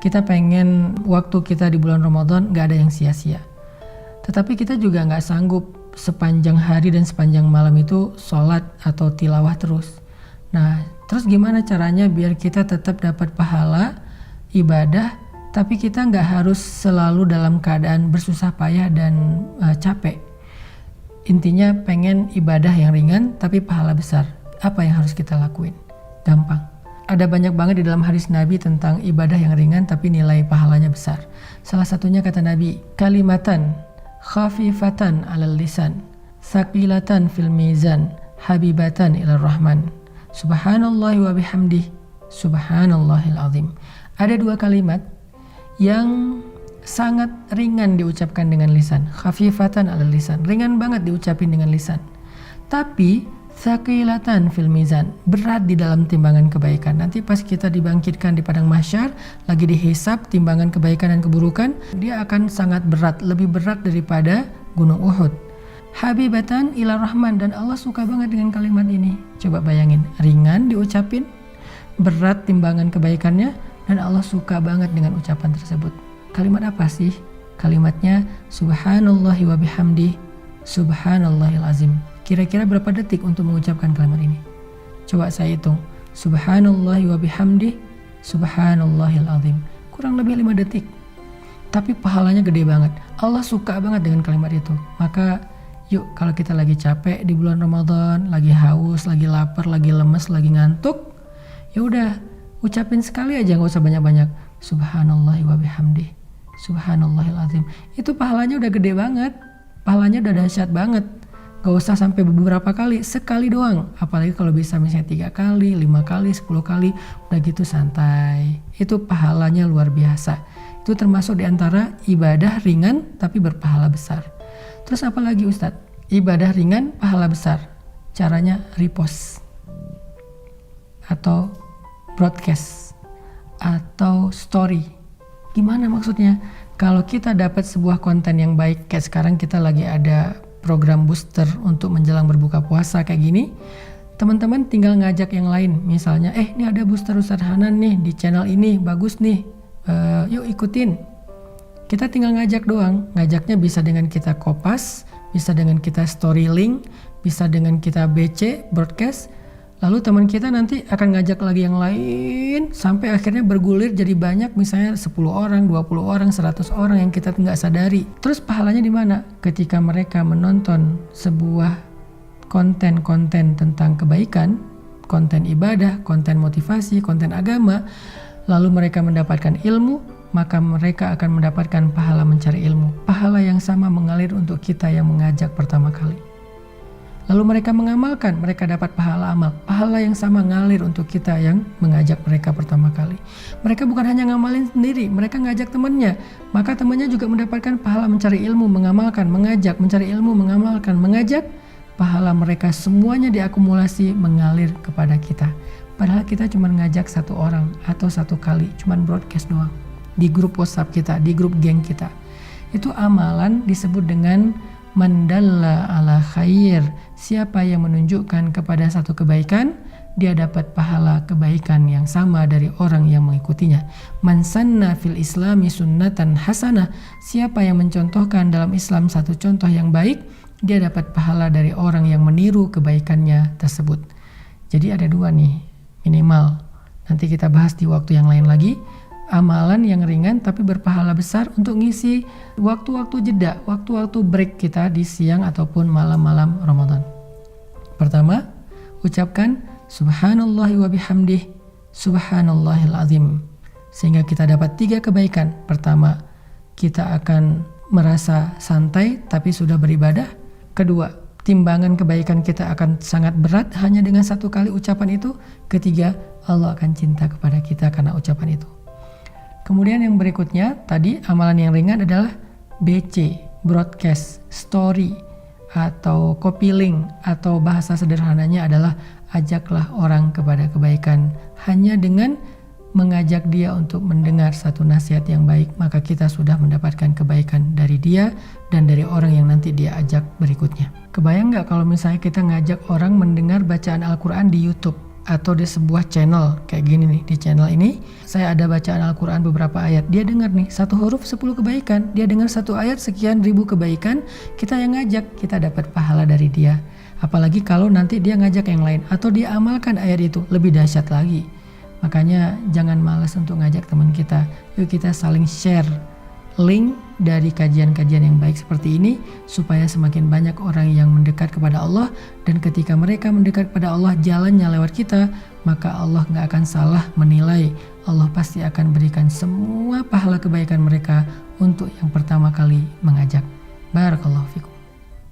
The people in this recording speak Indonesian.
Kita pengen waktu kita di bulan Ramadan gak ada yang sia-sia. Tetapi kita juga gak sanggup sepanjang hari dan sepanjang malam itu sholat atau tilawah terus. Nah, terus gimana caranya biar kita tetap dapat pahala ibadah, tapi kita gak harus selalu dalam keadaan bersusah payah dan capek. Intinya pengen ibadah yang ringan tapi pahala besar. Apa yang harus kita lakuin? Gampang. Ada banyak banget di dalam hadis Nabi tentang ibadah yang ringan tapi nilai pahalanya besar. Salah satunya kata Nabi, kalimatan khafifatan 'alal lisan, tsaqilatan fil mizan, habibatan ilar rahman. Subhanallahi wa bihamdih, subhanallahil azim. Ada dua kalimat yang sangat ringan diucapkan dengan lisan, khafifatan 'alal lisan, ringan banget diucapin dengan lisan. Tapi tsaqilatan fil mizan, berat di dalam timbangan kebaikan. Nanti pas kita dibangkitkan di padang mahsyar, lagi dihisab timbangan kebaikan dan keburukan, dia akan sangat berat, lebih berat daripada gunung Uhud. Habibatan ila rahman, dan Allah suka banget dengan kalimat ini. Coba bayangin, ringan diucapin, berat timbangan kebaikannya, dan Allah suka banget dengan ucapan tersebut. Kalimat apa sih? Kalimatnya subhanallahi wa bihamdi, subhanallahil azim. Kira-kira berapa detik untuk mengucapkan kalimat ini? Coba saya hitung. Subhanallahi wa bihamdi, subhanallahil azim. Kurang lebih 5 detik. Tapi pahalanya gede banget. Allah suka banget dengan kalimat itu. Maka yuk, kalau kita lagi capek di bulan Ramadan, lagi haus, lagi lapar, lagi lemes, lagi ngantuk, ya udah ucapin sekali aja, nggak usah banyak-banyak. Subhanallahi wa bihamdi, subhanallahil azim. Itu pahalanya udah gede banget. Pahalanya udah dahsyat banget. Gak usah sampai beberapa kali, sekali doang. Apalagi kalau bisa misalnya 3 kali, 5 kali, 10 kali, udah gitu santai. Itu pahalanya luar biasa. Itu termasuk diantara ibadah ringan tapi berpahala besar. Terus apa lagi Ustadz? Ibadah ringan, pahala besar. Caranya repost, atau broadcast, atau story. Gimana maksudnya? Kalau kita dapat sebuah konten yang baik, kayak sekarang kita lagi ada program booster untuk menjelang berbuka puasa kayak gini, teman-teman tinggal ngajak yang lain. Misalnya, ini ada booster Ustadz Hanan nih di channel ini, bagus nih, yuk ikutin. Kita tinggal ngajak doang. Ngajaknya bisa dengan kita kopas, bisa dengan kita story link, bisa dengan kita BC, broadcast. Lalu teman kita nanti akan ngajak lagi yang lain, sampai akhirnya bergulir jadi banyak, misalnya 10 orang, 20 orang, 100 orang yang kita nggak sadari. Terus pahalanya di mana? Ketika mereka menonton sebuah konten-konten tentang kebaikan, konten ibadah, konten motivasi, konten agama, lalu mereka mendapatkan ilmu, maka mereka akan mendapatkan pahala mencari ilmu. Pahala yang sama mengalir untuk kita yang mengajak pertama kali. Lalu mereka mengamalkan, mereka dapat pahala amal. Pahala yang sama ngalir untuk kita yang mengajak mereka pertama kali. Mereka bukan hanya ngamalin sendiri, mereka ngajak temannya. Maka temannya juga mendapatkan pahala mencari ilmu, mengamalkan, mengajak, mencari ilmu, mengamalkan, mengajak. Pahala mereka semuanya diakumulasi mengalir kepada kita. Padahal kita cuma ngajak 1 orang atau 1 kali, cuma broadcast doang. Di grup WhatsApp kita, di grup geng kita. Itu amalan disebut dengan mandalla ala khair. Siapa yang menunjukkan kepada satu kebaikan, dia dapat pahala kebaikan yang sama dari orang yang mengikutinya. Man sanna fil islami sunnatan hasanah. Siapa yang mencontohkan dalam Islam satu contoh yang baik, dia dapat pahala dari orang yang meniru kebaikannya tersebut. Jadi ada 2 nih minimal. Nanti kita bahas di waktu yang lain lagi. Amalan yang ringan tapi berpahala besar untuk ngisi waktu-waktu jeda, waktu-waktu break kita di siang ataupun malam-malam Ramadan. Pertama, ucapkan subhanallahi wa bihamdih, subhanallahil azim. Sehingga kita dapat 3 kebaikan. Pertama, kita akan merasa santai tapi sudah beribadah. Kedua, timbangan kebaikan kita akan sangat berat hanya dengan 1 kali ucapan itu. Ketiga, Allah akan cinta kepada kita karena ucapan itu. Kemudian yang berikutnya, tadi amalan yang ringan adalah BC, broadcast, story, atau copy link, atau bahasa sederhananya adalah ajaklah orang kepada kebaikan. Hanya dengan mengajak dia untuk mendengar satu nasihat yang baik, maka kita sudah mendapatkan kebaikan dari dia dan dari orang yang nanti dia ajak berikutnya. Kebayang nggak kalau misalnya kita ngajak orang mendengar bacaan Al-Quran di YouTube? atau di sebuah channel kayak gini nih. Di channel ini saya ada bacaan Al-Quran beberapa ayat, dia dengar nih 1 huruf 10 kebaikan, dia dengar 1 ayat sekian ribu kebaikan, kita yang ngajak, kita dapat pahala dari dia. Apalagi kalau nanti dia ngajak yang lain atau dia amalkan ayat itu, lebih dahsyat lagi. Makanya jangan malas untuk ngajak teman kita, yuk kita saling share link dari kajian-kajian yang baik seperti ini supaya semakin banyak orang yang mendekat kepada Allah, dan ketika mereka mendekat kepada Allah jalannya lewat kita, maka Allah gak akan salah menilai. Allah pasti akan berikan semua pahala kebaikan mereka untuk yang pertama kali mengajak. Barakallahu fikum.